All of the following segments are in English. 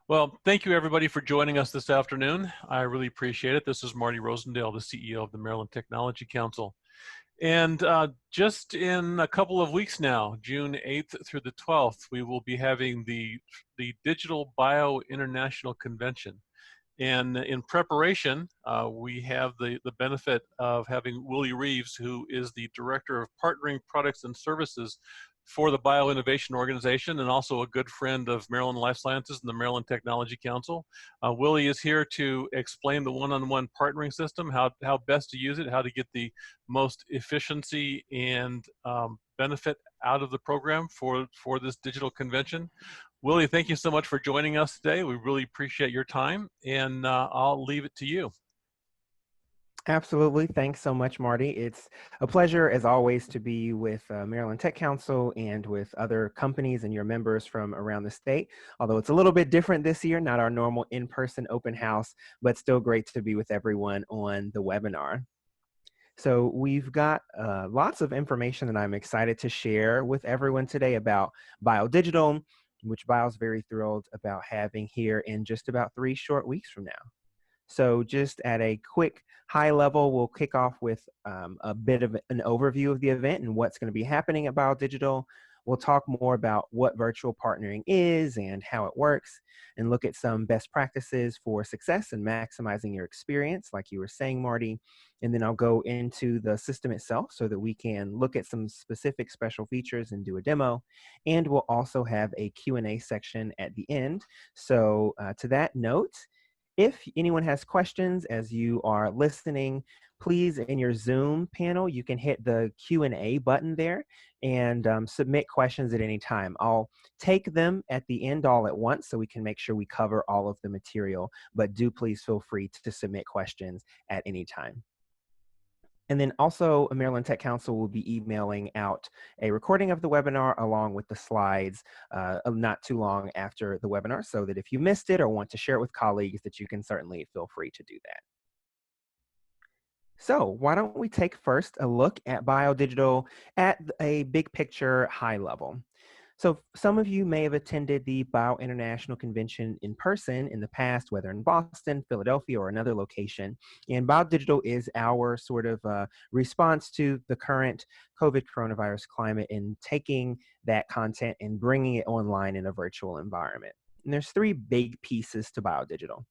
Well, thank you everybody for joining us this afternoon. I really appreciate it. This is Marty Rosendale, the CEO of the Maryland Technology Council. And just in a couple of weeks now, June 8th through the 12th, we will be having the Digital Bio International Convention. And in preparation, we have the benefit of having Willie Reaves, who is the Director of Partnering Products and Services for the Bioinnovation Organization and also a good friend of Maryland Life Sciences and the Maryland Technology Council. Willie is here to explain the one-on-one partnering system, how best to use it, how to get the most efficiency and benefit out of the program for this digital convention. Willie, thank you so much for joining us today. We really appreciate your time, and I'll leave it to you. Absolutely. Thanks so much, Marty. It's a pleasure, as always, to be with Maryland Tech Council and with other companies and your members from around the state. Although it's a little bit different this year, not our normal in-person open house, but still great to be with everyone on the webinar. So we've got lots of information that I'm excited to share with everyone today about BioDigital, which Bio's very thrilled about having here in just about 3 short weeks from now. So just at a quick high level, we'll kick off with a bit of an overview of the event and what's going to be happening at BioDigital. We'll talk more about what virtual partnering is and how it works, and look at some best practices for success and maximizing your experience, like you were saying, Marty. And then I'll go into the system itself so that we can look at some specific special features and do a demo. And we'll also have a Q&A section at the end. So to that note, if anyone has questions as you are listening, please, in your Zoom panel, you can hit the Q&A button there and submit questions at any time. I'll take them at the end all at once so we can make sure we cover all of the material, but do please feel free to submit questions at any time. And then also, Maryland Tech Council will be emailing out a recording of the webinar along with the slides not too long after the webinar, so that if you missed it or want to share it with colleagues, that you can certainly feel free to do that. So why don't we take first a look at BioDigital at a big picture high level. So some of you may have attended the Bio International Convention in person in the past, whether in Boston, Philadelphia, or another location. And BioDigital is our sort of response to the current COVID coronavirus climate in taking that content and bringing it online in a virtual environment. And there's 3 big pieces to BioDigital.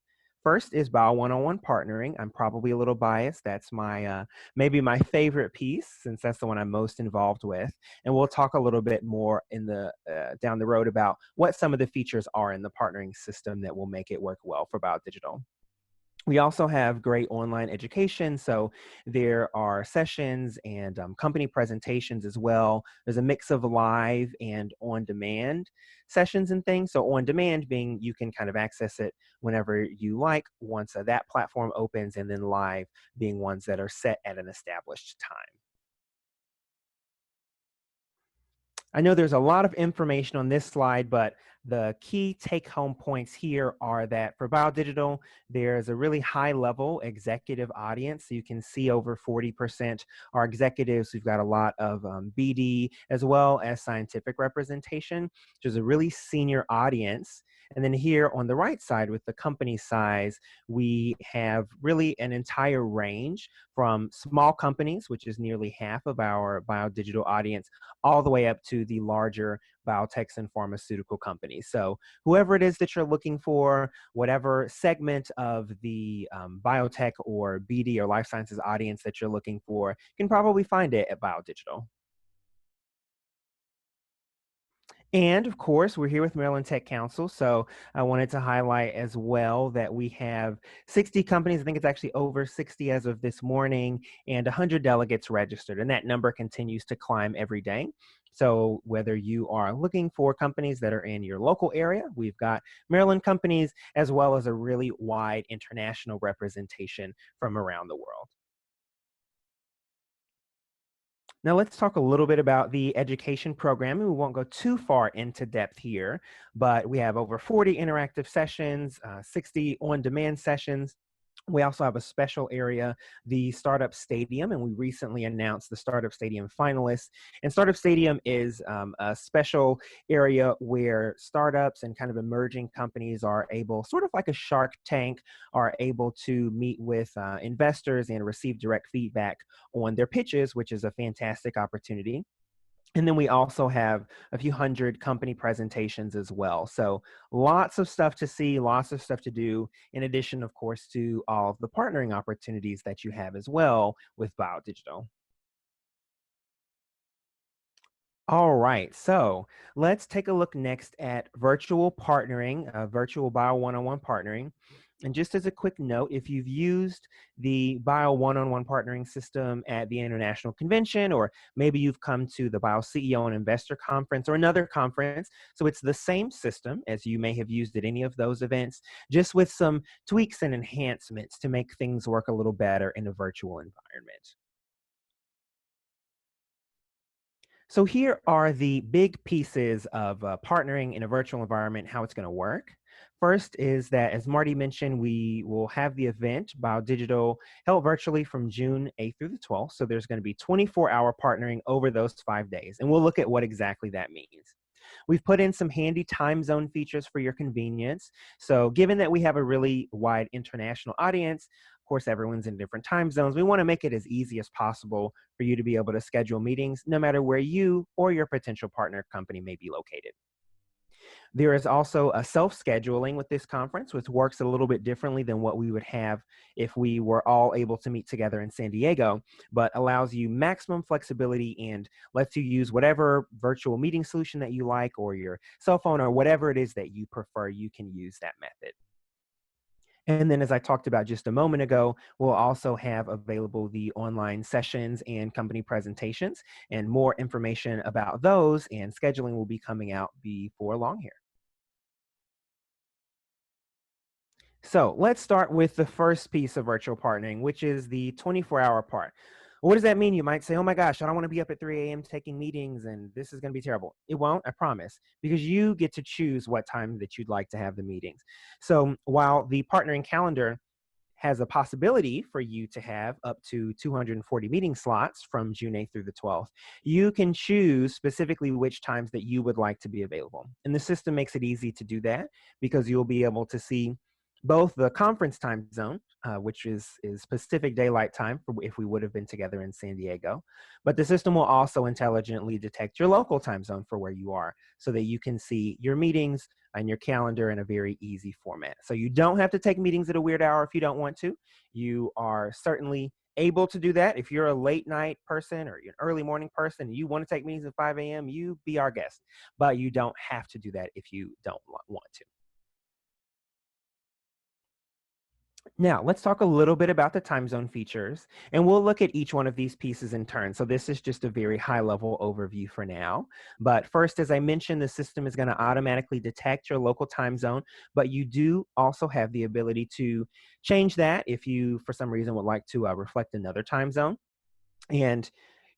First is Bio one-on-one partnering. I'm probably a little biased. That's my maybe my favorite piece, since that's the one I'm most involved with. And we'll talk a little bit more in the down the road about what some of the features are in the partnering system that will make it work well for BioDigital. We also have great online education, so there are sessions and company presentations as well. There's a mix of live and on-demand sessions and things. So on-demand being you can kind of access it whenever you like once that platform opens, and then live being ones that are set at an established time. I know there's a lot of information on this slide, but the key take-home points here are that for BioDigital, there's a really high-level executive audience. So you can see over 40% are executives. We've got a lot of BD as well as scientific representation, which is a really senior audience. And then here on the right side with the company size, we have really an entire range from small companies, which is nearly half of our BioDigital audience, all the way up to the larger biotechs and pharmaceutical companies. So whoever it is that you're looking for, whatever segment of the biotech or BD or life sciences audience that you're looking for, you can probably find it at BioDigital. And of course, we're here with Maryland Tech Council, so I wanted to highlight as well that we have 60 companies. I think it's actually over 60 as of this morning, and 100 delegates registered, and that number continues to climb every day. So whether you are looking for companies that are in your local area, we've got Maryland companies, as well as a really wide international representation from around the world. Now let's talk a little bit about the education program. We won't go too far into depth here, but we have over 40 interactive sessions, 60 on-demand sessions. We also have a special area, the Startup Stadium, and we recently announced the Startup Stadium finalists. And Startup Stadium is a special area where startups and kind of emerging companies are able, sort of like a Shark Tank, are able to meet with investors and receive direct feedback on their pitches, which is a fantastic opportunity. And then we also have a few hundred company presentations as well. So lots of stuff to see, lots of stuff to do, in addition, of course, to all of the partnering opportunities that you have as well with BioDigital. All right, so let's take a look next at virtual partnering, virtual Bio one-on-one partnering. And just as a quick note, if you've used the Bio one-on-one partnering system at the International Convention, or maybe you've come to the Bio CEO and Investor Conference or another conference, so it's the same system as you may have used at any of those events, just with some tweaks and enhancements to make things work a little better in a virtual environment. So here are the big pieces of partnering in a virtual environment, how it's going to work. First is that, as Marty mentioned, we will have the event, BioDigital, held virtually from June 8th through the 12th. So there's going to be 24-hour partnering over those 5 days. And we'll look at what exactly that means. We've put in some handy time zone features for your convenience. So given that we have a really wide international audience, of course, everyone's in different time zones, we want to make it as easy as possible for you to be able to schedule meetings no matter where you or your potential partner company may be located. There is also a self-scheduling with this conference, which works a little bit differently than what we would have if we were all able to meet together in San Diego, but allows you maximum flexibility and lets you use whatever virtual meeting solution that you like, or your cell phone, or whatever it is that you prefer. You can use that method. And then, as I talked about just a moment ago, we'll also have available the online sessions and company presentations, and more information about those and scheduling will be coming out before long here. So let's start with the first piece of virtual partnering, which is the 24-hour part. What does that mean? You might say, oh my gosh, I don't want to be up at 3 a.m. taking meetings and this is going to be terrible. It won't, I promise, because you get to choose what time that you'd like to have the meetings. So while the partnering calendar has a possibility for you to have up to 240 meeting slots from June 8th through the 12th, you can choose specifically which times that you would like to be available. And the system makes it easy to do that because you'll be able to see both the conference time zone, which is Pacific Daylight Time for if we would have been together in San Diego, but the system will also intelligently detect your local time zone for where you are so that you can see your meetings and your calendar in a very easy format. So you don't have to take meetings at a weird hour if you don't want to. You are certainly able to do that. If you're a late night person or you're an early morning person and you want to take meetings at 5 a.m., you be our guest, but you don't have to do that if you don't want to. Now, let's talk a little bit about the time zone features, and we'll look at each one of these pieces in turn. So this is just a very high-level overview for now. But first, as I mentioned, the system is going to automatically detect your local time zone, but you do also have the ability to change that if you, for some reason, would like to reflect another time zone. And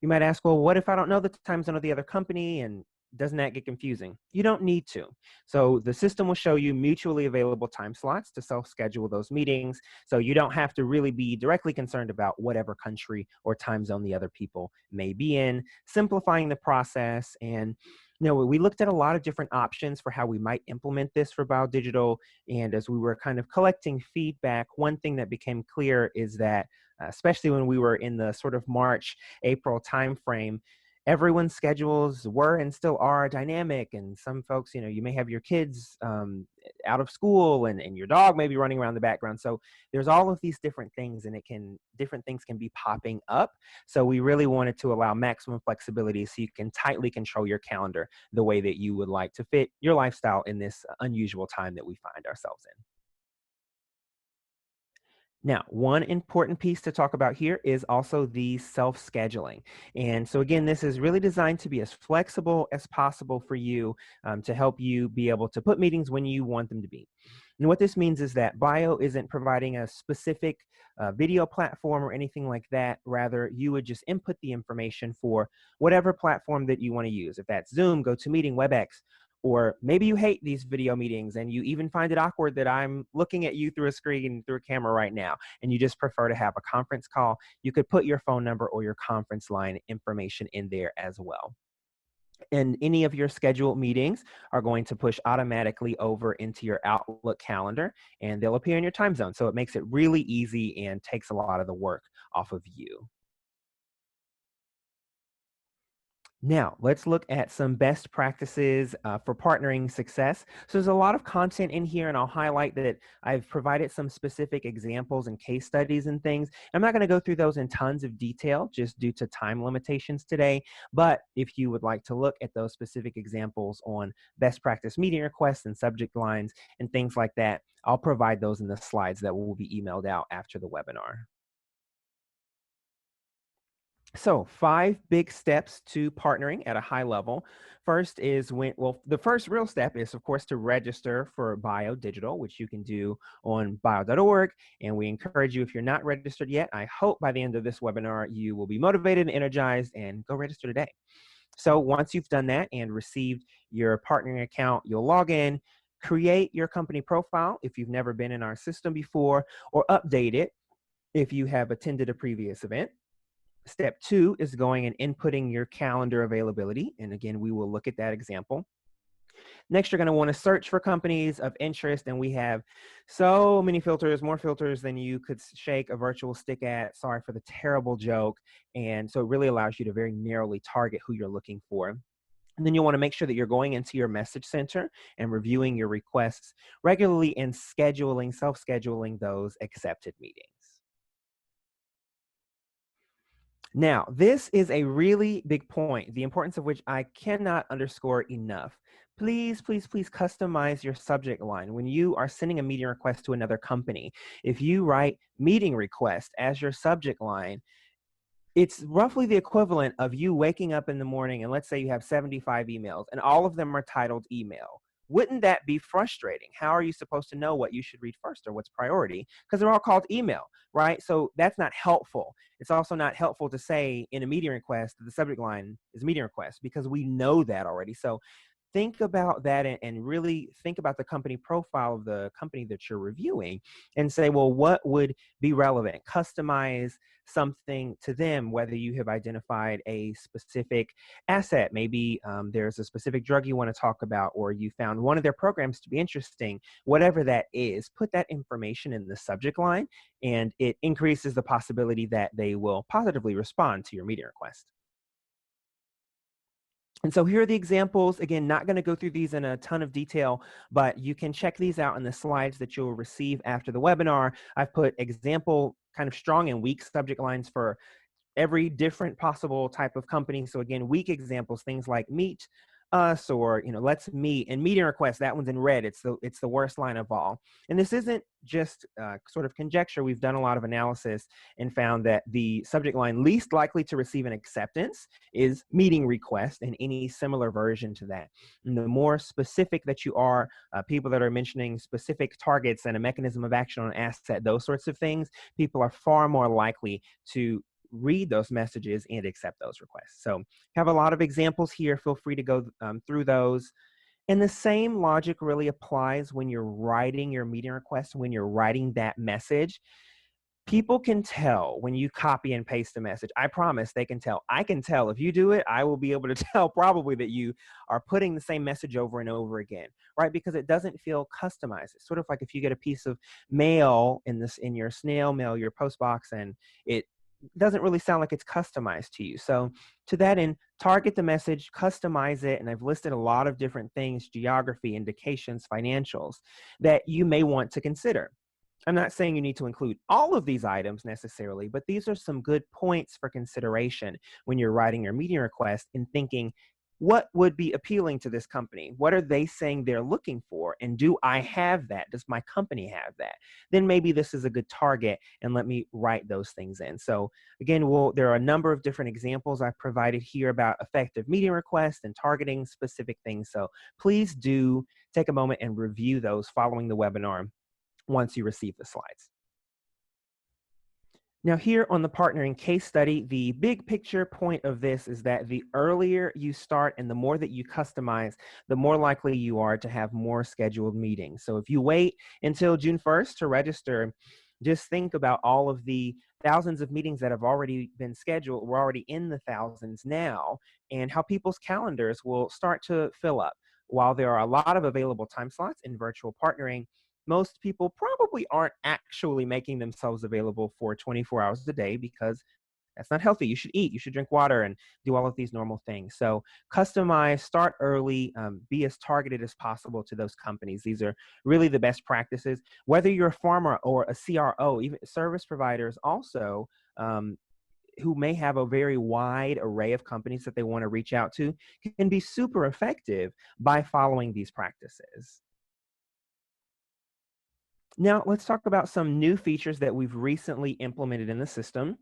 you might ask, well, what if I don't know the time zone of the other company, and doesn't that get confusing? You don't need to. So the system will show you mutually available time slots to self-schedule those meetings. So you don't have to really be directly concerned about whatever country or time zone the other people may be in, simplifying the process. And we looked at a lot of different options for how we might implement this for BioDigital. And as we were kind of collecting feedback, one thing that became clear is that, especially when we were in the sort of March, April timeframe, everyone's schedules were and still are dynamic. And some folks, you may have your kids out of school and your dog may be running around the background. So there's all of these different things, and different things can be popping up. So we really wanted to allow maximum flexibility so you can tightly control your calendar the way that you would like to fit your lifestyle in this unusual time that we find ourselves in. Now, one important piece to talk about here is also the self-scheduling. And so again, this is really designed to be as flexible as possible for you, to help you be able to put meetings when you want them to be. And what this means is that Bio isn't providing a specific video platform or anything like that. Rather, you would just input the information for whatever platform that you want to use. If that's Zoom, GoToMeeting, WebEx, Or maybe you hate these video meetings and you even find it awkward that I'm looking at you through a screen, through a camera right now, and you just prefer to have a conference call. You could put your phone number or your conference line information in there as well. And any of your scheduled meetings are going to push automatically over into your Outlook calendar, and they'll appear in your time zone. So it makes it really easy and takes a lot of the work off of you. Now, let's look at some best practices for partnering success. So there's a lot of content in here, and I'll highlight that I've provided some specific examples and case studies and things. I'm not going to go through those in tons of detail just due to time limitations today, but if you would like to look at those specific examples on best practice meeting requests and subject lines and things like that, I'll provide those in the slides that will be emailed out after the webinar. So 5 big steps to partnering at a high level. First is the first real step is, of course, to register for Bio Digital, which you can do on bio.org. And we encourage you, if you're not registered yet, I hope by the end of this webinar, you will be motivated and energized and go register today. So once you've done that and received your partnering account, you'll log in, create your company profile if you've never been in our system before, or update it if you have attended a previous event. Step 2 is going and inputting your calendar availability. And again, we will look at that example. Next, you're going to want to search for companies of interest. And we have so many filters, more filters than you could shake a virtual stick at. Sorry for the terrible joke. And so it really allows you to very narrowly target who you're looking for. And then you'll want to make sure that you're going into your message center and reviewing your requests regularly and self-scheduling those accepted meetings. Now, this is a really big point, the importance of which I cannot underscore enough. Please, please, please customize your subject line when you are sending a meeting request to another company. If you write meeting request as your subject line, it's roughly the equivalent of you waking up in the morning and let's say you have 75 emails and all of them are titled email. Wouldn't that be frustrating? How are you supposed to know what you should read first or what's priority? Because they're all called email, right? So that's not helpful. It's also not helpful to say in a meeting request that the subject line is meeting request because we know that already. So think about that and really think about the company profile of the company that you're reviewing and say, well, what would be relevant? Customize something to them, whether you have identified a specific asset. Maybe there's a specific drug you want to talk about, or you found one of their programs to be interesting. Whatever that is, put that information in the subject line, and it increases the possibility that they will positively respond to your meeting request. And so here are the examples. Again, not going to go through these in a ton of detail, but you can check these out in the slides that you'll receive after the webinar. I've put example kind of strong and weak subject lines for every different possible type of company. So again, weak examples, things like meet us or let's meet, and meeting request, that one's in red. It's the worst line of all. And this isn't just sort of conjecture. We've done a lot of analysis and found that the subject line least likely to receive an acceptance is meeting request and any similar version to that. And the more specific that you are, people that are mentioning specific targets and a mechanism of action on an asset, those sorts of things, people are far more likely to read those messages and accept those requests. So have a lot of examples here. Feel free to go through those. And the same logic really applies when you're writing your meeting request, when you're writing that message. People can tell when you copy and paste a message. I promise they can tell. I can tell. If you do it, I will be able to tell probably that you are putting the same message over and over again, right? Because it doesn't feel customized. It's sort of like if you get a piece of mail in your snail mail, your post box, and it doesn't really sound like it's customized to you. So to that end, target the message, customize it, and I've listed a lot of different things, geography, indications, financials, that you may want to consider. I'm not saying you need to include all of these items necessarily, but these are some good points for consideration when you're writing your meeting request and thinking, what would be appealing to this company? What are they saying they're looking for? And do I have that? Does my company have that? Then maybe this is a good target, and let me write those things in. So again, there are a number of different examples I've provided here about effective meeting requests and targeting specific things. So please do take a moment and review those following the webinar once you receive the slides. Now, here on the partnering case study, the big picture point of this is that the earlier you start and the more that you customize, the more likely you are to have more scheduled meetings. So if you wait until June 1st to register, just think about all of the thousands of meetings that have already been scheduled. We're already in the thousands now, and how people's calendars will start to fill up. While there are a lot of available time slots in virtual partnering, most people probably aren't actually making themselves available for 24 hours a day because that's not healthy. You should eat, you should drink water, and do all of these normal things. So, customize, start early, be as targeted as possible to those companies. These are really the best practices. Whether you're a farmer or a CRO, even service providers also. Who may have a very wide array of companies that they want to reach out to can be super effective by following these practices. Now, let's talk about some new features that we've recently implemented in the system.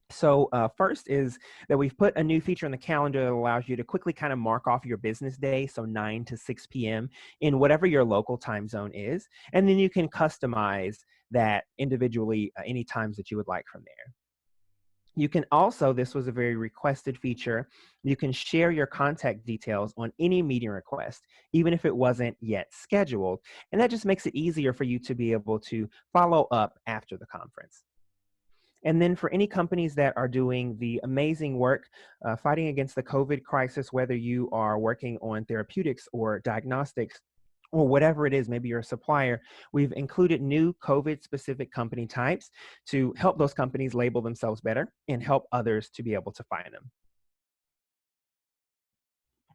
So, first is that we've put a new feature in the calendar that allows you to quickly kind of mark off your business day, so 9 to 6 p.m. in whatever your local time zone is. And then you can customize that individually any times that you would like from there. You can also, this was a very requested feature, you can share your contact details on any meeting request, even if it wasn't yet scheduled. And that just makes it easier for you to be able to follow up after the conference. And then for any companies that are doing the amazing work fighting against the COVID crisis, whether you are working on therapeutics or diagnostics, or whatever it is, maybe you're a supplier, we've included new COVID specific company types to help those companies label themselves better and help others to be able to find them.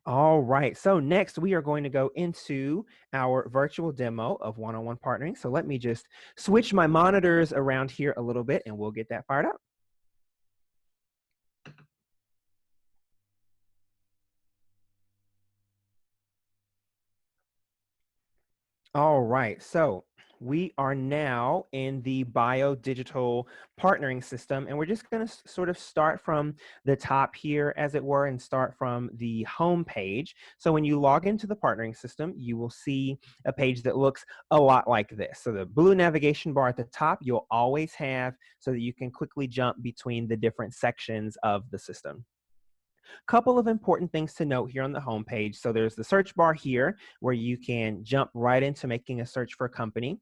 All right, so next we are going to go into our virtual demo of one-on-one partnering. So let me just switch my monitors around here a little bit and we'll get that fired up. All right, so we are now in the bio digital partnering system, and we're just going to sort of start from the top here, as it were, and start from the home page. So when you log into the partnering system, you will see a page that looks a lot like this. So the blue navigation bar at the top, you'll always have so that you can quickly jump between the different sections of the system. Couple of important things to note here on the homepage. So there's the search bar here where you can jump right into making a search for a company.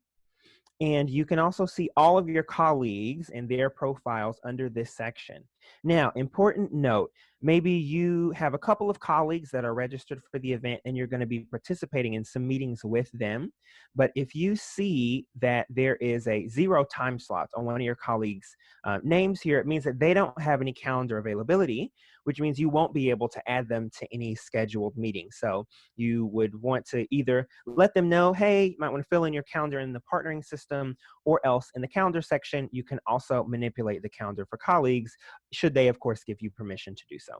And you can also see all of your colleagues and their profiles under this section. Now, important note, maybe you have a couple of colleagues that are registered for the event and you're going to be participating in some meetings with them. But if you see that there is a 0 time slot on one of your colleagues' names here, it means that they don't have any calendar availability, which means you won't be able to add them to any scheduled meetings. So you would want to either let them know, hey, you might want to fill in your calendar in the partnering system, or else in the calendar section, you can also manipulate the calendar for colleagues, should they, of course, give you permission to do so.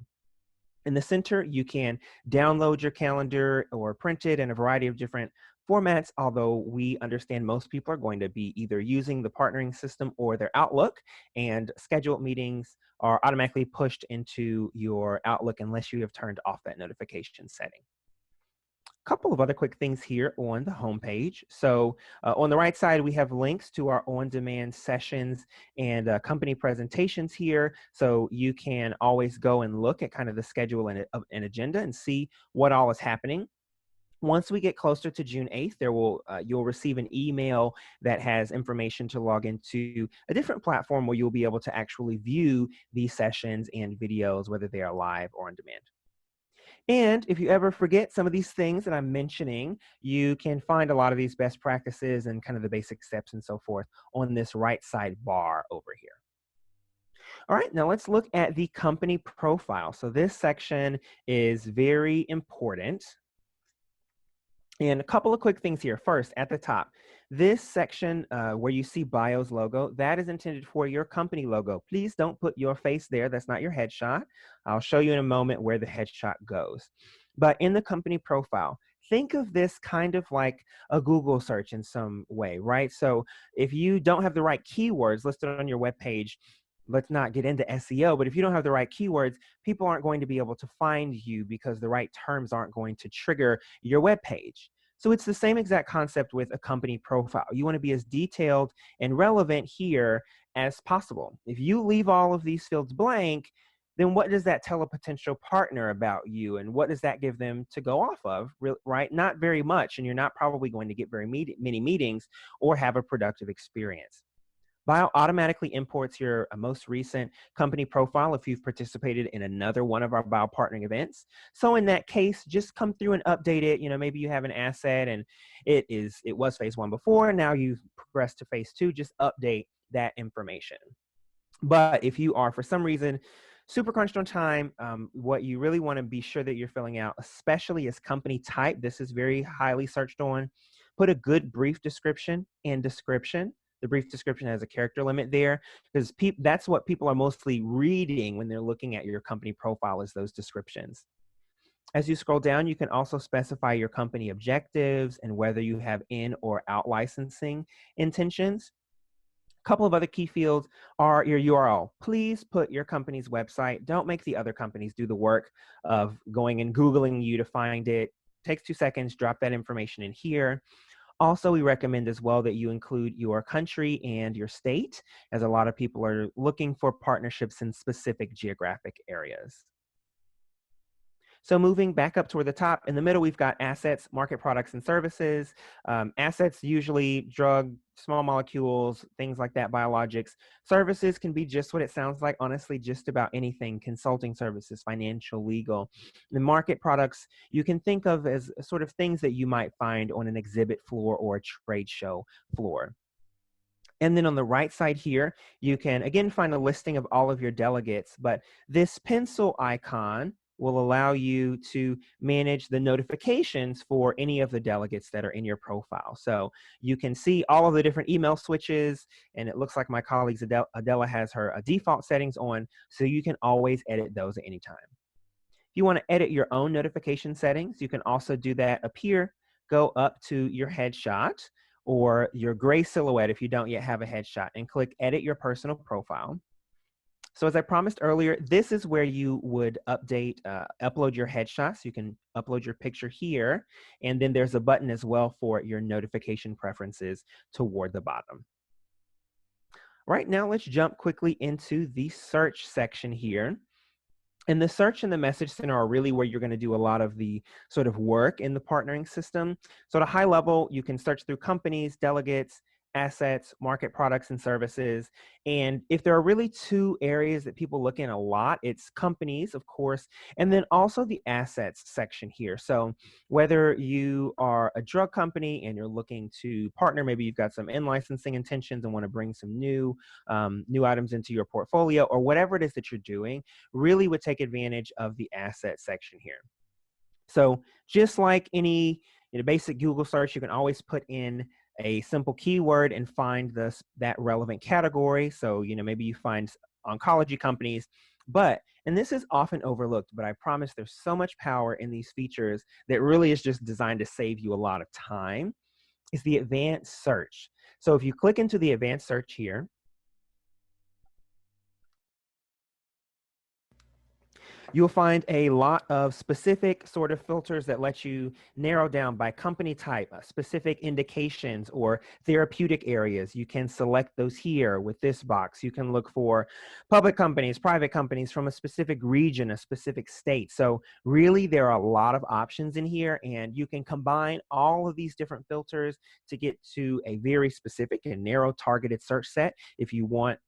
In the center, you can download your calendar or print it in a variety of different formats, although we understand most people are going to be either using the partnering system or their Outlook, and scheduled meetings are automatically pushed into your Outlook unless you have turned off that notification setting. Couple of other quick things here on the homepage. So on the right side, we have links to our on-demand sessions and company presentations here. So you can always go and look at kind of the schedule and an agenda and see what all is happening. Once we get closer to June 8th, you'll receive an email that has information to log into a different platform where you'll be able to actually view these sessions and videos, whether they are live or on demand. And if you ever forget some of these things that I'm mentioning, you can find a lot of these best practices and kind of the basic steps and so forth on this right side bar over here. All right, now let's look at the company profile. So this section is very important. And a couple of quick things here. First, at the top, this section where you see BIOS logo, that is intended for your company logo. Please don't put your face there. That's not your headshot. I'll show you in a moment where the headshot goes. But in the company profile, think of this kind of like a Google search in some way, right? So if you don't have the right keywords listed on your web page, let's not get into SEO, but if you don't have the right keywords, people aren't going to be able to find you because the right terms aren't going to trigger your web page. So it's the same exact concept with a company profile. You want to be as detailed and relevant here as possible. If you leave all of these fields blank, then what does that tell a potential partner about you? And what does that give them to go off of, right? Not very much. And you're not probably going to get very many meetings or have a productive experience. Bio automatically imports your most recent company profile if you've participated in another one of our Bio partnering events. So in that case, just come through and update it. Maybe you have an asset and it was phase 1 before, now you've progressed to phase 2, just update that information. But if you are, for some reason, super crunched on time, what you really want to be sure that you're filling out, especially as company type, this is very highly searched on, put a good brief description and description. The brief description has a character limit there because that's what people are mostly reading when they're looking at your company profile, is those descriptions. As you scroll down, you can also specify your company objectives and whether you have in or out licensing intentions. Couple of other key fields are your URL. Please put your company's website. Don't make the other companies do the work of going and Googling you to find it. Takes 2 seconds, drop that information in here. Also, we recommend as well that you include your country and your state, as a lot of people are looking for partnerships in specific geographic areas. So moving back up toward the top, in the middle, we've got assets, market products, and services. Assets, usually drug, small molecules, things like that, biologics. Services can be just what it sounds like, honestly, just about anything, consulting services, financial, legal. The market products, you can think of as sort of things that you might find on an exhibit floor or a trade show floor. And then on the right side here, you can again find a listing of all of your delegates, but this pencil icon will allow you to manage the notifications for any of the delegates that are in your profile. So you can see all of the different email switches, and it looks like my colleague Adela has her default settings on, so you can always edit those at any time. If you want to edit your own notification settings, you can also do that up here. Go up to your headshot or your gray silhouette if you don't yet have a headshot, and click Edit Your Personal Profile. So as I promised earlier, this is where you would upload your headshot. So you can upload your picture here, and then there's a button as well for your notification preferences toward the bottom. Right now, let's jump quickly into the search section here. And the search and the message center are really where you're going to do a lot of the sort of work in the partnering system. So at a high level, you can search through companies, delegates, assets, market products and services. And if there are really 2 areas that people look in a lot, it's companies, of course, and then also the assets section here. So whether you are a drug company and you're looking to partner, maybe you've got some in-licensing intentions and want to bring some new items into your portfolio, or whatever it is that you're doing, really would take advantage of the asset section here. So just like any basic Google search, you can always put in a simple keyword and find that relevant category. So, maybe you find oncology companies, and this is often overlooked, but I promise there's so much power in these features that really is just designed to save you a lot of time, is the advanced search. So if you click into the advanced search here, you'll find a lot of specific sort of filters that let you narrow down by company type, specific indications or therapeutic areas. You can select those here with this box. You can look for public companies, private companies from a specific region, a specific state. So really there are a lot of options in here, and you can combine all of these different filters to get to a very specific and narrow targeted search set if you want.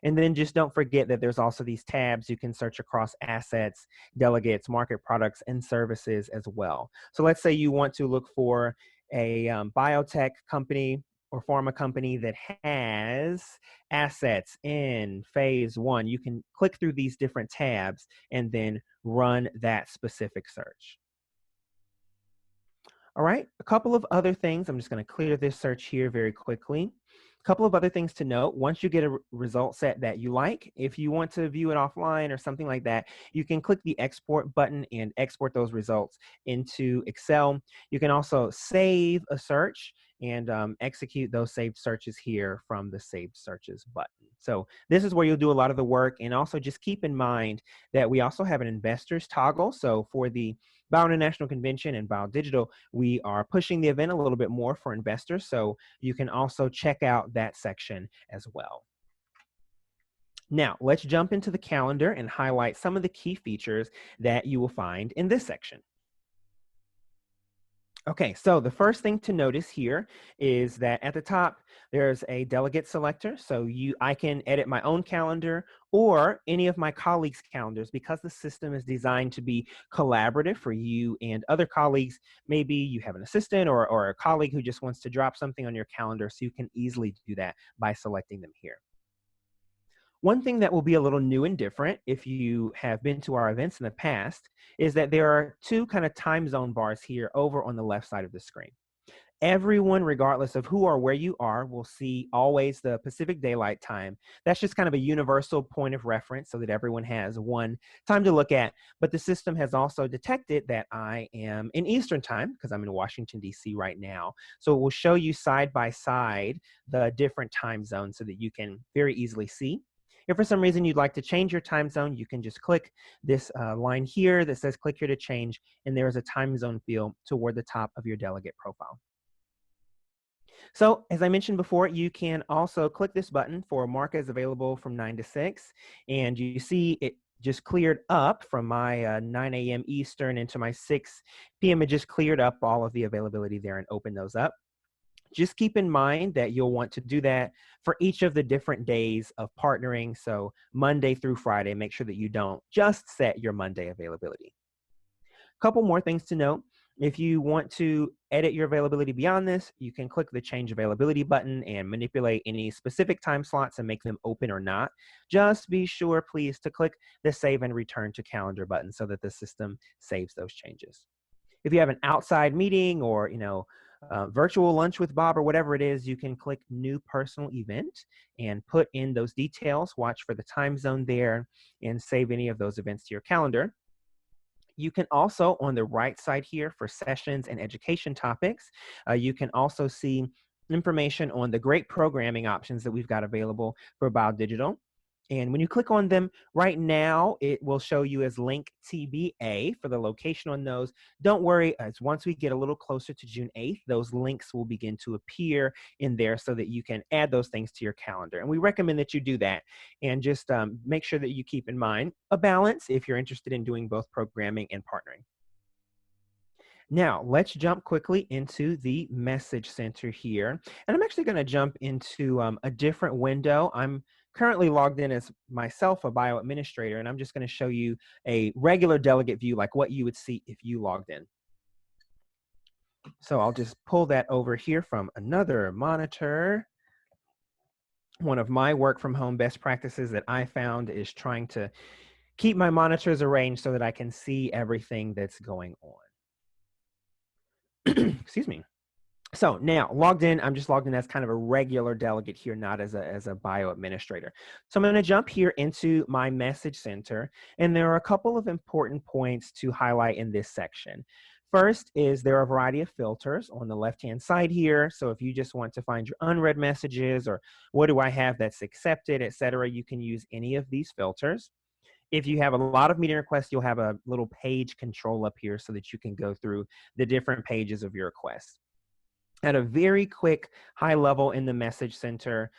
And then just don't forget that there's also these tabs. You can search across assets, delegates, market products, and services as well. So let's say you want to look for a biotech company or pharma company that has assets in phase 1. You can click through these different tabs and then run that specific search. All right, a couple of other things. I'm just going to clear this search here very quickly. A couple of other things to note. Once you get a result set that you like, if you want to view it offline or something like that, you can click the export button and export those results into Excel. You can also save a search and execute those saved searches here from the saved searches button. So this is where you'll do a lot of the work. And also just keep in mind that we also have an investors toggle. So for the Bio International Convention and Bio Digital, we are pushing the event a little bit more for investors. So you can also check out that section as well. Now, let's jump into the calendar and highlight some of the key features that you will find in this section. Okay, so the first thing to notice here is that at the top, there's a delegate selector. So I can edit my own calendar or any of my colleagues' calendars because the system is designed to be collaborative for you and other colleagues. Maybe you have an assistant or a colleague who just wants to drop something on your calendar, so you can easily do that by selecting them here. One thing that will be a little new and different if you have been to our events in the past is that there are two kind of time zone bars here over on the left side of the screen. Everyone, regardless of who or where you are, will see always the Pacific Daylight Time. That's just kind of a universal point of reference so that everyone has one time to look at. But the system has also detected that I am in Eastern Time because I'm in Washington, D.C. right now. So it will show you side by side the different time zones so that you can very easily see. If for some reason you'd like to change your time zone, you can just click this line here that says click here to change, and there is a time zone field toward the top of your delegate profile. So as I mentioned before, you can also click this button for mark as available from 9 to 6, and you see it just cleared up from my 9 a.m. Eastern into my 6 p.m. It just cleared up all of the availability there and opened those up. Just keep in mind that you'll want to do that for each of the different days of partnering. So Monday through Friday, make sure that you don't just set your Monday availability. A couple more things to note. If you want to edit your availability beyond this, you can click the change availability button and manipulate any specific time slots and make them open or not. Just be sure, please, to click the save and return to calendar button so that the system saves those changes. If you have an outside meeting or, virtual lunch with Bob or whatever it is, you can click new personal event and put in those details, watch for the time zone there, and save any of those events to your calendar. You can also, on the right side here for sessions and education topics, you can also see information on the great programming options that we've got available for Bio Digital. And when you click on them right now, it will show you as link TBA for the location on those. Don't worry, as once we get a little closer to June 8th, those links will begin to appear in there so that you can add those things to your calendar. And we recommend that you do that. And just make sure that you keep in mind a balance if you're interested in doing both programming and partnering. Now, let's jump quickly into the message center here. And I'm actually going to jump into a different window. I'm currently logged in as myself a bio administrator, and I'm just going to show you a regular delegate view like what you would see if you logged in. So I'll just pull that over here from another monitor. One of my work from home best practices that I found is trying to keep my monitors arranged so that I can see everything that's going on. Excuse me. So now logged in, I'm just logged in as kind of a regular delegate here, not as a bio administrator. So I'm going to jump here into my message center, and there are a couple of important points to highlight in this section. First is there are a variety of filters on the left-hand side here. So if you just want to find your unread messages or what do I have that's accepted, etc., you can use any of these filters. If you have a lot of meeting requests, you'll have a little page control up here so that you can go through the different pages of your requests. At a very quick high level in the message center,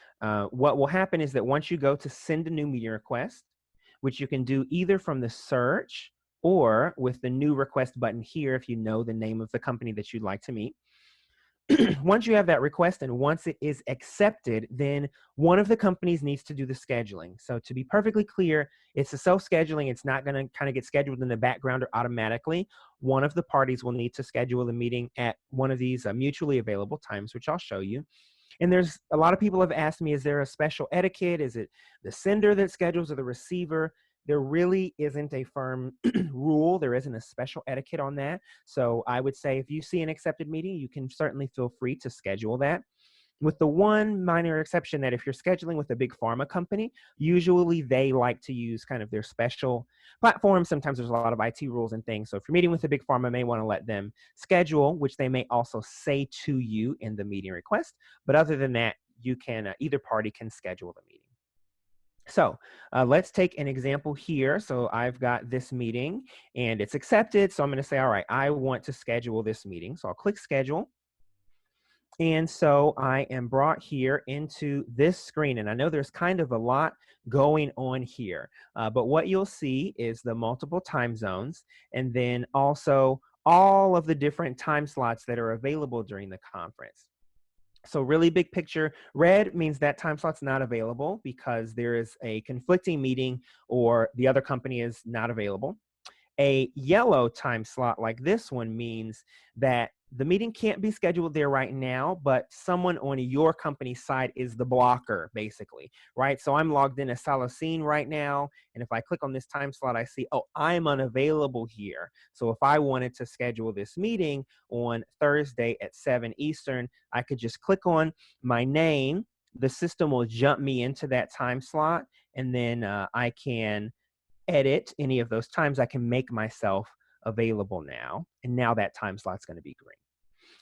what will happen is that once you go to send a new meeting request, which you can do either from the search or with the new request button here if you know the name of the company that you'd like to meet. Once you have that request and once it is accepted, then one of the companies needs to do the scheduling. So to be perfectly clear, it's a self-scheduling. It's not going to kind of get scheduled in the background or automatically. One of the parties will need to schedule a meeting at one of these mutually available times, which I'll show you. And there's a lot of people have asked me, is there a special etiquette? Is it the sender that schedules or the receiver? There really isn't a firm rule. There isn't a special etiquette on that. So I would say if you see an accepted meeting, you can certainly feel free to schedule that. with the one minor exception that if you're scheduling with a big pharma company, usually they like to use kind of their special platform. Sometimes there's a lot of IT rules and things. So if you're meeting with a big pharma, may want to let them schedule, which they may also say to you in the meeting request. But other than that, you can either party can schedule the meeting. So let's take an example here. So I've got this meeting and it's accepted. So I'm going to say, all right, I want to schedule this meeting. So I'll click schedule. And so I am brought here into this screen, and I know there's kind of a lot going on here, but what you'll see is the multiple time zones, and then also all of the different time slots that are available during the conference. So really big picture, red means that time slot's not available because there is a conflicting meeting or the other company is not available. A yellow time slot like this one means that the meeting can't be scheduled there right now, but someone on your company's side is the blocker, basically, right? So I'm logged in as Salosine right now, and if I click on this time slot, I see, oh, I'm unavailable here. So if I wanted to schedule this meeting on Thursday at 7 Eastern, I could just click on my name. The system will jump me into that time slot, and then I can edit any of those times. I can make myself available now, and now that time slot's going to be green.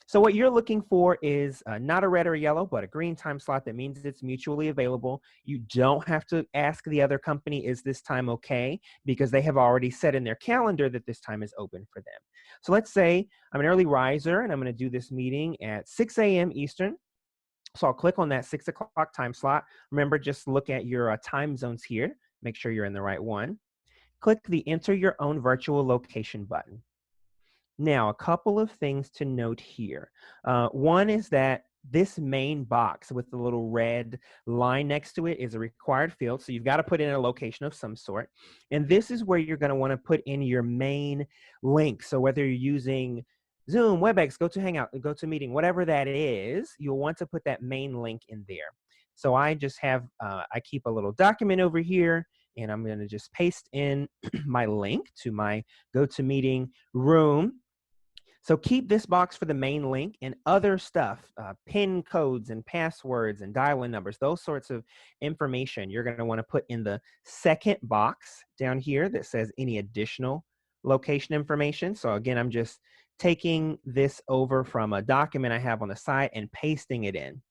So what you're looking for is not a red or a yellow, but a green time slot. That means it's mutually available. You don't have to ask the other company, is this time okay? Because they have already set in their calendar that this time is open for them. So let's say I'm an early riser and I'm going to do this meeting at 6 a.m. Eastern. So I'll click on that 6 o'clock time slot. Remember, just look at your time zones here. Make sure you're in the right one. Click the Enter Your Own Virtual Location button. Now, a couple of things to note here. One is that this main box with the little red line next to it is a required field, so you've got to put in a location of some sort. And this is where you're going to want to put in your main link. So whether you're using Zoom, WebEx, GoToHangout, GoToMeeting, whatever that is, you'll want to put that main link in there. So I just have, I keep a little document over here, and I'm going to just paste in my link to my GoToMeeting room. So keep this box for the main link and other stuff, PIN codes and passwords and dial-in numbers, those sorts of information you're going to want to put in the second box down here that says any additional location information. So again, I'm just taking this over from a document I have on the side and pasting it in.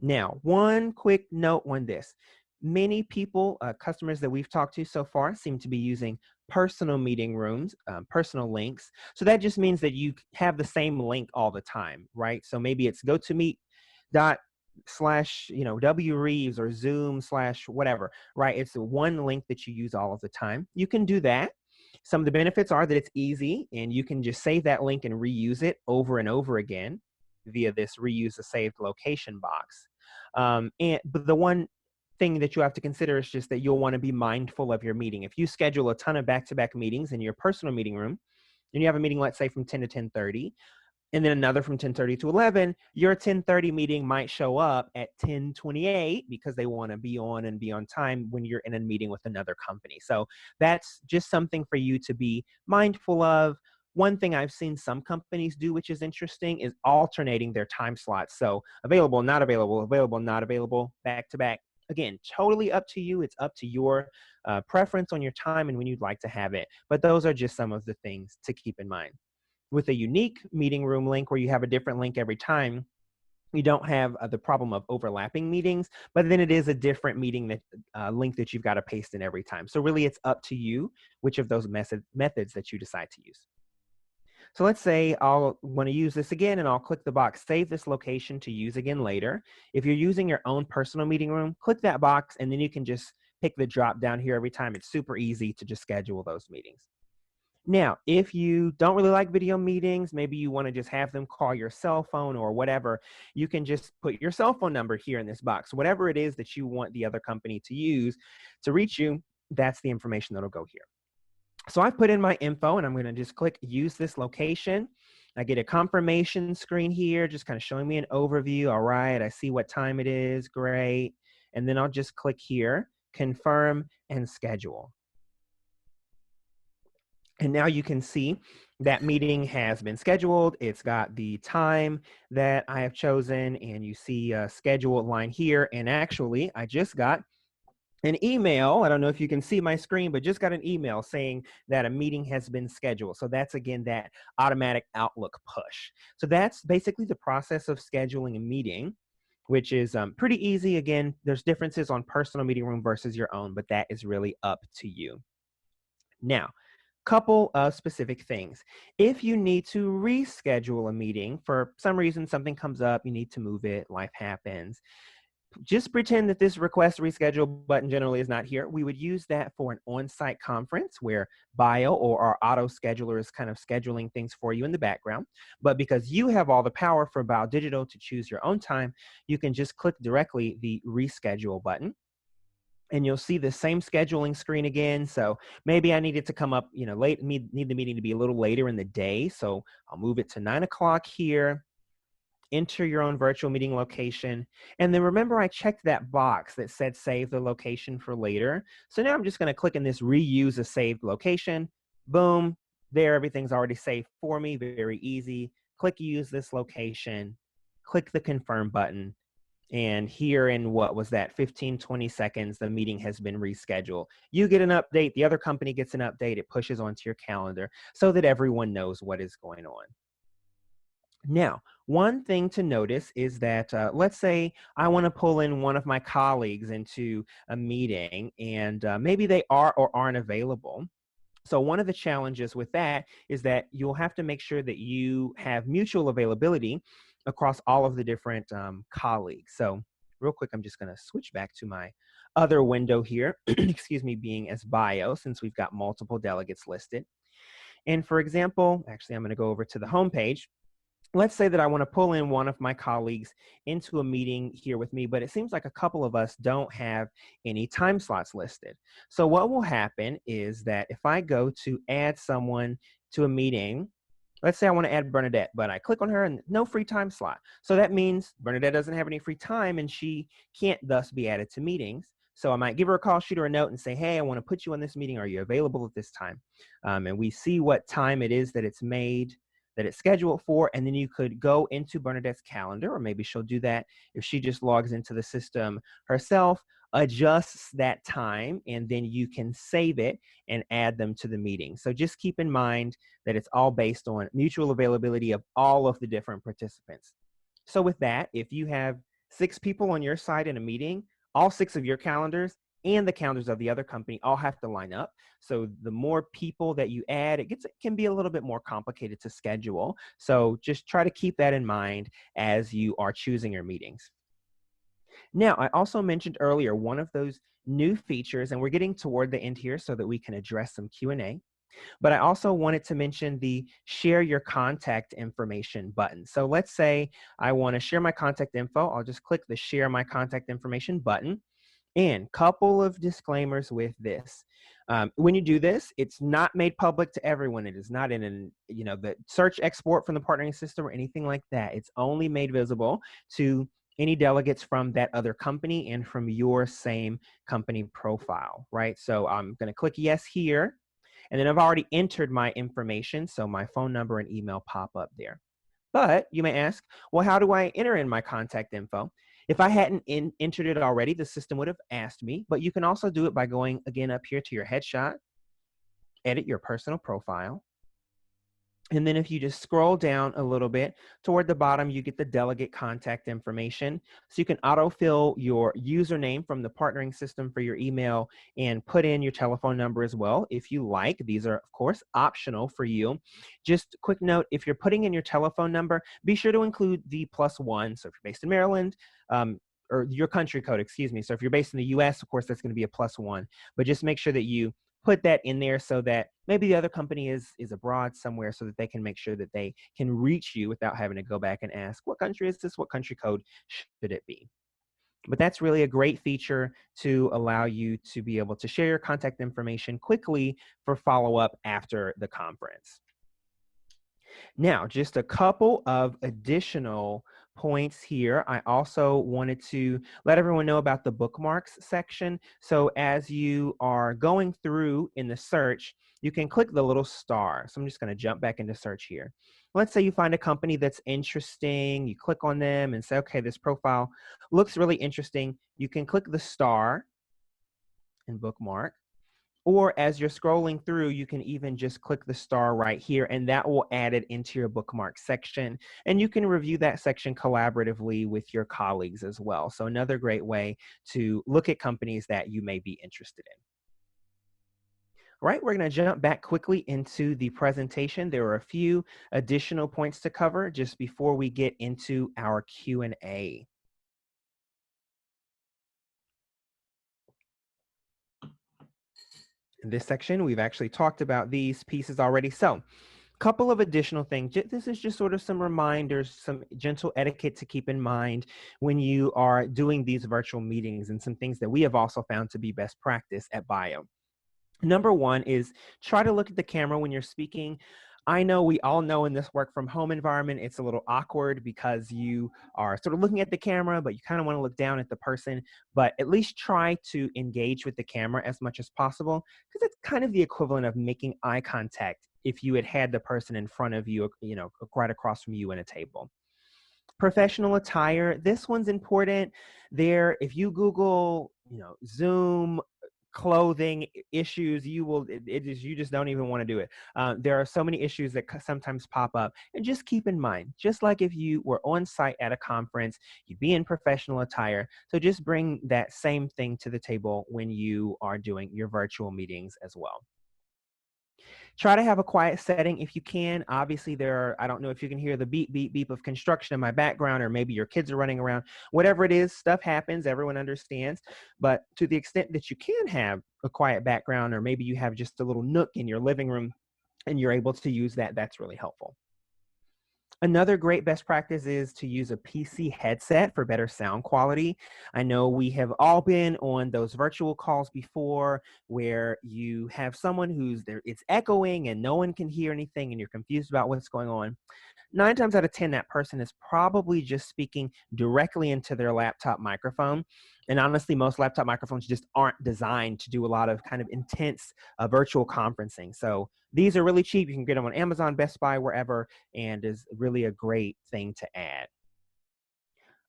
Now, one quick note on this. Many people, customers that we've talked to so far, seem to be using personal meeting rooms, personal links. So that just means that you have the same link all the time, right? So maybe it's GoToMeet./ Reaves or Zoom/ whatever, right? It's the one link that you use all of the time. You can do that. Some of the benefits are that it's easy and you can just save that link and reuse it over and over again via this reuse a saved location box. But the one thing that you have to consider is just that you'll want to be mindful of your meeting. If you schedule a ton of back-to-back meetings in your personal meeting room, and you have a meeting, let's say from 10 to 10:30, and then another from 10:30 to 11, your 10:30 meeting might show up at 10:28 because they want to be on and be on time when you're in a meeting with another company. So that's just something for you to be mindful of. One thing I've seen some companies do, which is interesting, is alternating their time slots. So available, not available, available, not available, back to back. Again, totally up to you. It's up to your preference on your time and when you'd like to have it. But those are just some of the things to keep in mind. With a unique meeting room link where you have a different link every time, you don't have the problem of overlapping meetings, but then it is a different meeting that link that you've got to paste in every time. So really it's up to you which of those methods that you decide to use. So let's say I'll want to use this again and I'll click the box, save this location to use again later. If you're using your own personal meeting room, click that box and then you can just pick the drop down here every time. It's super easy to just schedule those meetings. Now, if you don't really like video meetings, maybe you want to just have them call your cell phone or whatever, you can just put your cell phone number here in this box. Whatever it is that you want the other company to use to reach you, that's the information that'll go here. So I've put in my info and I'm going to just click use this location. I get a confirmation screen here, just kind of showing me an overview. All right, I see what time it is. Great. And then I'll just click here, confirm and schedule. And now you can see that meeting has been scheduled. It's got the time that I have chosen, and you see a scheduled line here. And actually, I just got an email. I don't know if you can see my screen, but just got an email saying that a meeting has been scheduled. So that's again that automatic Outlook push. So that's basically the process of scheduling a meeting, which is pretty easy. Again, there's differences on personal meeting room versus your own, but that is really up to you. Now, couple of specific things. If you need to reschedule a meeting for some reason, something comes up, you need to move it, life happens, just pretend that this request reschedule button generally is not here. We would use that for an on-site conference where Bio or our auto scheduler is kind of scheduling things for you in the background. But because you have all the power for Bio Digital to choose your own time, you can just click directly the reschedule button, and you'll see the same scheduling screen again. So maybe I need it to come up, need the meeting to be a little later in the day. So I'll move it to 9 o'clock here. Enter your own virtual meeting location. And then remember, I checked that box that said save the location for later. So now I'm just going to click in this reuse a saved location. Boom, there, everything's already saved for me. Very easy. Click use this location, click the confirm button. And here in what was that, 15, 20 seconds, the meeting has been rescheduled. You get an update, the other company gets an update, it pushes onto your calendar so that everyone knows what is going on. Now, one thing to notice is that let's say I want to pull in one of my colleagues into a meeting, and maybe they are or aren't available. So one of the challenges with that is that you'll have to make sure that you have mutual availability across all of the different colleagues. So real quick, I'm just going to switch back to my other window here, excuse me, being as bio, since we've got multiple delegates listed. And for example, actually, I'm going to go over to the home page. Let's say that I want to pull in one of my colleagues into a meeting here with me, but it seems like a couple of us don't have any time slots listed. So what will happen is that if I go to add someone to a meeting, let's say I want to add Bernadette, but I click on her and no free time slot. So that means Bernadette doesn't have any free time and she can't thus be added to meetings. So I might give her a call, shoot her a note and say, hey, I want to put you on this meeting. Are you available at this time? And we see what time it is that it's made, that it's scheduled for, and then you could go into Bernadette's calendar, or maybe she'll do that if she just logs into the system herself, adjusts that time, and then you can save it and add them to the meeting. So just keep in mind that it's all based on mutual availability of all of the different participants. So with that, if you have 6 people on your side in a meeting, all 6 of your calendars and the calendars of the other company all have to line up. So the more people that you add, it can be a little bit more complicated to schedule. So just try to keep that in mind as you are choosing your meetings. Now, I also mentioned earlier one of those new features, and we're getting toward the end here so that we can address some Q&A. But I also wanted to mention the share your contact information button. So let's say I want to share my contact info. I'll just click the share my contact information button. And couple of disclaimers with this. When you do this, it's not made public to everyone. It is not in the search export from the partnering system or anything like that. It's only made visible to any delegates from that other company and from your same company profile, right? So I'm going to click yes here. And then I've already entered my information. So my phone number and email pop up there. But you may ask, well, how do I enter in my contact info? If I hadn't entered it already, the system would have asked me, but you can also do it by going again up here to your headshot, edit your personal profile. And then if you just scroll down a little bit toward the bottom, you get the delegate contact information. So you can autofill your username from the partnering system for your email and put in your telephone number as well if you like. These are, of course, optional for you. Just a quick note, if you're putting in your telephone number, be sure to include the +1. So if you're based in Maryland, or your country code, excuse me. So if you're based in the US, of course, that's going to be a +1. But just make sure that you put that in there so that maybe the other company is abroad somewhere so that they can make sure that they can reach you without having to go back and ask, what country is this? What country code should it be? But that's really a great feature to allow you to be able to share your contact information quickly for follow-up after the conference. Now, just a couple of additional points here. I also wanted to let everyone know about the bookmarks section. So as you are going through in the search, you can click the little star. So I'm just going to jump back into search here. Let's say you find a company that's interesting. You click on them and say, okay, this profile looks really interesting. You can click the star and bookmark. Or as you're scrolling through, you can even just click the star right here, and that will add it into your bookmark section. And you can review that section collaboratively with your colleagues as well. So another great way to look at companies that you may be interested in. All right, we're going to jump back quickly into the presentation. There are a few additional points to cover just before we get into our Q&A. In this section, we've actually talked about these pieces already. So couple of additional things. This is just sort of some reminders, some gentle etiquette to keep in mind when you are doing these virtual meetings, and some things that we have also found to be best practice at Bio. Number one is try to look at the camera when you're speaking. I know we all know in this work from home environment, it's a little awkward because you are sort of looking at the camera, but you kind of want to look down at the person. But at least try to engage with the camera as much as possible, because it's kind of the equivalent of making eye contact if you had the person in front of you, right across from you in a table. Professional attire, this one's important. There, if you Google, Zoom clothing issues, you just don't even want to do it. There are so many issues that sometimes pop up, and just keep in mind, just like if you were on site at a conference, you'd be in professional attire. So just bring that same thing to the table when you are doing your virtual meetings as well. Try to have a quiet setting if you can. Obviously, I don't know if you can hear the beep, beep, beep of construction in my background, or maybe your kids are running around. Whatever it is, stuff happens, everyone understands. But to the extent that you can have a quiet background, or maybe you have just a little nook in your living room and you're able to use that, that's really helpful. Another great best practice is to use a PC headset for better sound quality. I know we have all been on those virtual calls before where you have someone who's there, it's echoing and no one can hear anything and you're confused about what's going on. 9 times out of 10, that person is probably just speaking directly into their laptop microphone. And honestly, most laptop microphones just aren't designed to do a lot of kind of intense virtual conferencing. So these are really cheap. You can get them on Amazon, Best Buy, wherever, and is really a great thing to add.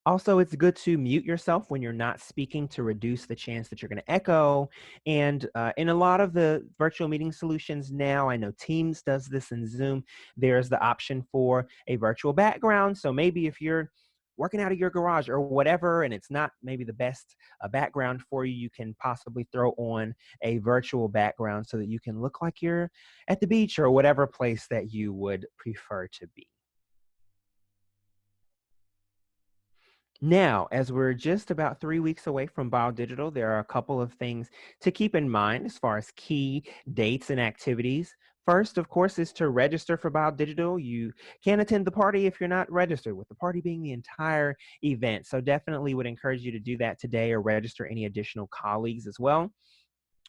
Also, it's good to mute yourself when you're not speaking to reduce the chance that you're going to echo. And in a lot of the virtual meeting solutions now, I know Teams does this in Zoom, there's the option for a virtual background. So maybe if you're working out of your garage or whatever, and it's not maybe the best background for you, you can possibly throw on a virtual background so that you can look like you're at the beach or whatever place that you would prefer to be. Now, as we're just about 3 weeks away from BioDigital, there are a couple of things to keep in mind as far as key dates and activities. First, of course, is to register for BioDigital. You can't attend the party if you're not registered, with the party being the entire event. So definitely would encourage you to do that today, or register any additional colleagues as well.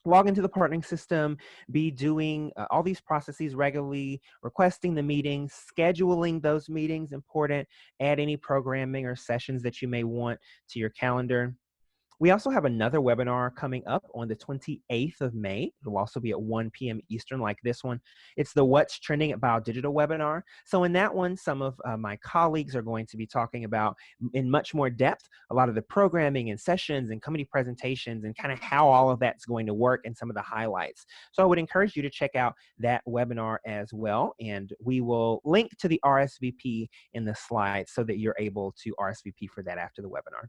Log into the partnering system, be doing all these processes regularly, requesting the meetings, scheduling those meetings, important, add any programming or sessions that you may want to your calendar. We also have another webinar coming up on the 28th of May. It'll also be at 1 p.m. Eastern, like this one. It's the What's Trending at BioDigital webinar. So in that one, some of my colleagues are going to be talking about in much more depth a lot of the programming and sessions and committee presentations and kind of how all of that's going to work and some of the highlights. So I would encourage you to check out that webinar as well. And we will link to the RSVP in the slides so that you're able to RSVP for that after the webinar.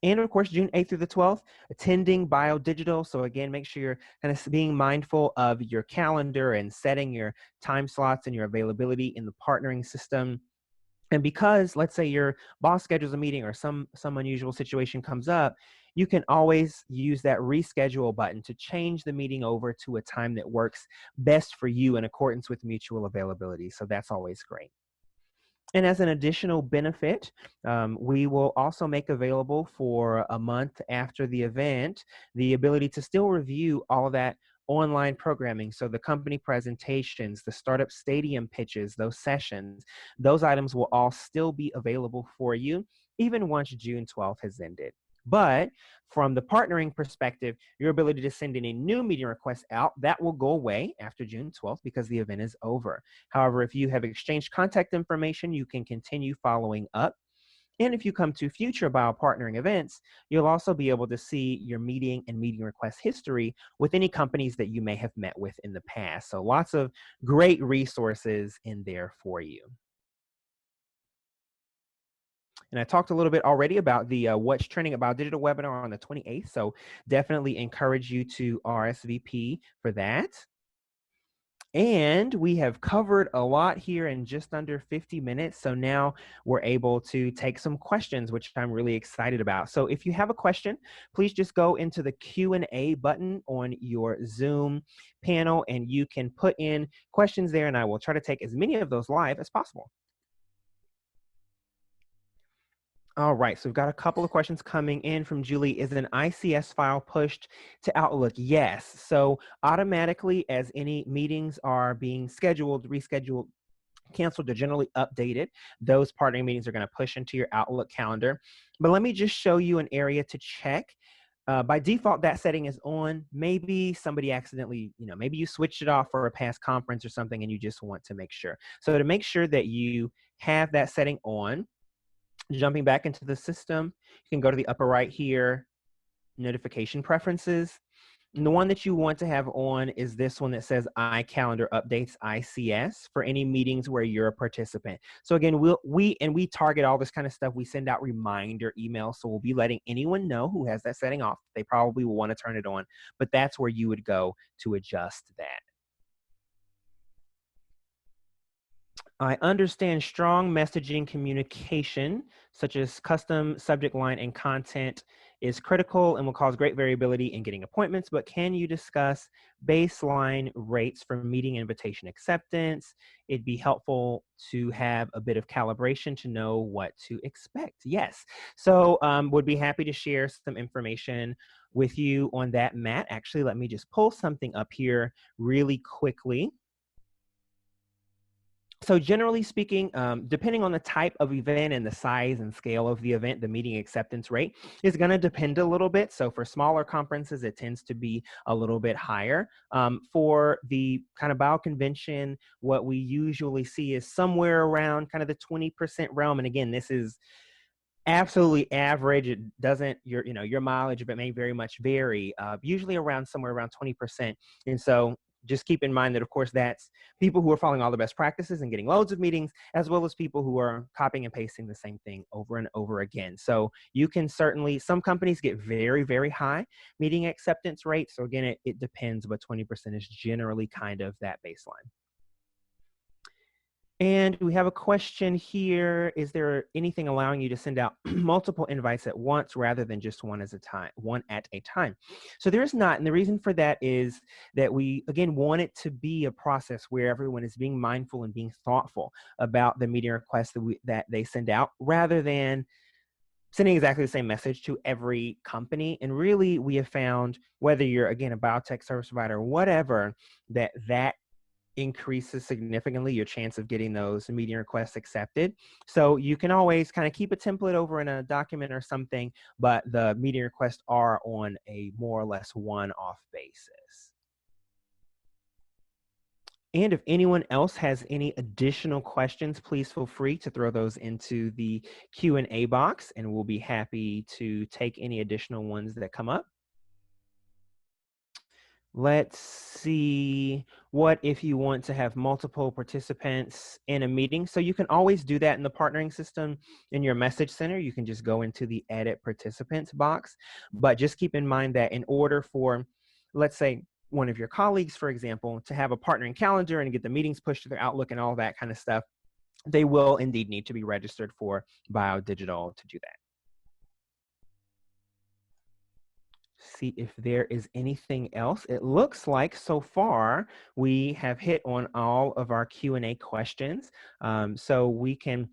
And of course, June 8th through the 12th, attending BioDigital. So again, make sure you're kind of being mindful of your calendar and setting your time slots and your availability in the partnering system. And because, let's say, your boss schedules a meeting or some unusual situation comes up, you can always use that reschedule button to change the meeting over to a time that works best for you in accordance with mutual availability. So that's always great. And as an additional benefit, we will also make available for a month after the event the ability to still review all of that online programming, so the company presentations, the startup stadium pitches, those sessions, those items will all still be available for you even once June 12th has ended. But from the partnering perspective, your ability to send any new meeting requests out, that will go away after June 12th because the event is over. However, if you have exchanged contact information, you can continue following up. And if you come to future bio partnering events, you'll also be able to see your meeting and meeting request history with any companies that you may have met with in the past. So lots of great resources in there for you. And I talked a little bit already about the What's Trending About Digital webinar on the 28th. So definitely encourage you to RSVP for that. And we have covered a lot here in just under 50 minutes. So now we're able to take some questions, which I'm really excited about. So if you have a question, please just go into the Q&A button on your Zoom panel and you can put in questions there and I will try to take as many of those live as possible. All right, so we've got a couple of questions coming in from Julie. Is an ICS file pushed to Outlook? Yes. So automatically, as any meetings are being scheduled, rescheduled, canceled, they're generally updated. Those partnering meetings are going to push into your Outlook calendar. But let me just show you an area to check. By default, that setting is on. Maybe somebody accidentally, maybe you switched it off for a past conference or something and you just want to make sure. So to make sure that you have that setting on, jumping back into the system, you can go to the upper right here, notification preferences. And the one that you want to have on is this one that says iCalendar Updates ICS for any meetings where you're a participant. So again, we target all this kind of stuff. We send out reminder emails. So we'll be letting anyone know who has that setting off. They probably will want to turn it on, but that's where you would go to adjust that. I understand strong messaging communication, such as custom subject line and content, is critical and will cause great variability in getting appointments, but can you discuss baseline rates for meeting invitation acceptance? It'd be helpful to have a bit of calibration to know what to expect. Yes. So would be happy to share some information with you on that, Matt. Actually, let me just pull something up here really quickly. So generally speaking, depending on the type of event and the size and scale of the event, the meeting acceptance rate is going to depend a little bit. So for smaller conferences, it tends to be a little bit higher. For the kind of bio convention, what we usually see is somewhere around kind of the 20% realm. And again, this is absolutely average. It doesn't, your mileage, but may very much vary, usually around somewhere around 20%. And so just keep in mind that, of course, that's people who are following all the best practices and getting loads of meetings, as well as people who are copying and pasting the same thing over and over again. So you can certainly, some companies get very, very high meeting acceptance rates. So again, it depends, but 20% is generally kind of that baseline. And we have a question here. Is there anything allowing you to send out multiple invites at once rather than just one at a time? So there is not. And the reason for that is that we, again, want it to be a process where everyone is being mindful and being thoughtful about the meeting requests that they send out, rather than sending exactly the same message to every company. And really, we have found, whether you're, again, a biotech service provider or whatever, that increases significantly your chance of getting those meeting requests accepted. So you can always kind of keep a template over in a document or something, but the meeting requests are on a more or less one-off basis. And if anyone else has any additional questions, please feel free to throw those into the Q&A box, and we'll be happy to take any additional ones that come up. Let's see, what if you want to have multiple participants in a meeting? So you can always do that in the partnering system in your message center. You can just go into the edit participants box, but just keep in mind that in order for, let's say, one of your colleagues, for example, to have a partnering calendar and get the meetings pushed to their Outlook and all that kind of stuff, they will indeed need to be registered for BioDigital to do that. See if there is anything else. It looks like so far we have hit on all of our Q&A questions. So we can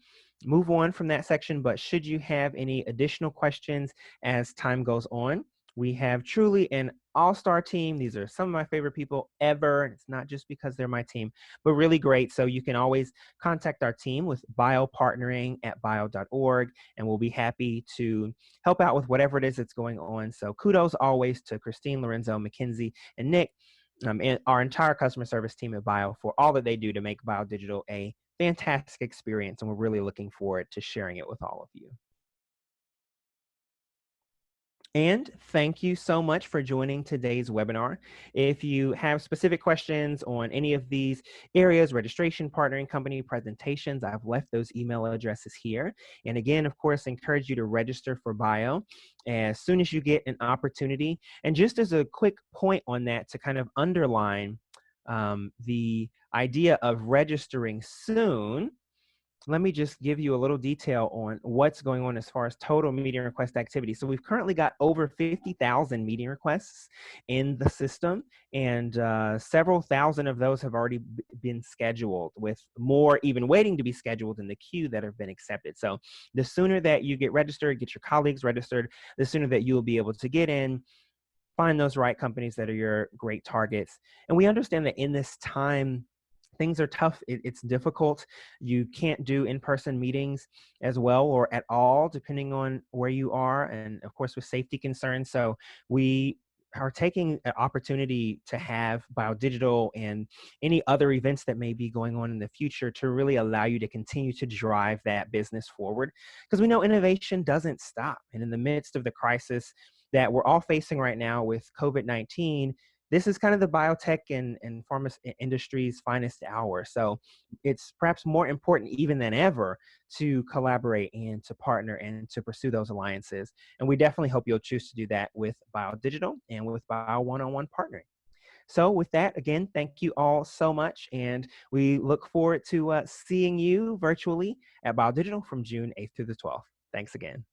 move on from that section, but should you have any additional questions as time goes on, We have truly an all-star team. These are some of my favorite people ever. It's not just because they're my team, but really great. So you can always contact our team with biopartnering@bio.org, and we'll be happy to help out with whatever it is that's going on. So kudos always to Christine, Lorenzo, Mackenzie, and Nick, and our entire customer service team at Bio for all that they do to make Bio Digital a fantastic experience. And we're really looking forward to sharing it with all of you. And thank you so much for joining today's webinar. If you have specific questions on any of these areas, registration, partnering, company presentations, I've left those email addresses here. And again, of course, encourage you to register for Bio as soon as you get an opportunity. And just as a quick point on that to kind of underline the idea of registering soon, let me just give you a little detail on what's going on as far as total meeting request activity. So we've currently got over 50,000 meeting requests in the system, and several thousand of those have already been scheduled, with more even waiting to be scheduled in the queue that have been accepted. So the sooner that you get registered, get your colleagues registered, the sooner that you will be able to get in, find those right companies that are your great targets. And we understand that in this time, things are tough. It's difficult. You can't do in-person meetings as well or at all, depending on where you are, and of course with safety concerns. So we are taking an opportunity to have BioDigital and any other events that may be going on in the future to really allow you to continue to drive that business forward, because we know innovation doesn't stop. And in the midst of the crisis that we're all facing right now with COVID-19, this is kind of the biotech and pharma industry's finest hour. So it's perhaps more important even than ever to collaborate and to partner and to pursue those alliances. And we definitely hope you'll choose to do that with BioDigital and with Bio One-on-One Partnering. So with that, again, thank you all so much. And we look forward to seeing you virtually at BioDigital from June 8th through the 12th. Thanks again.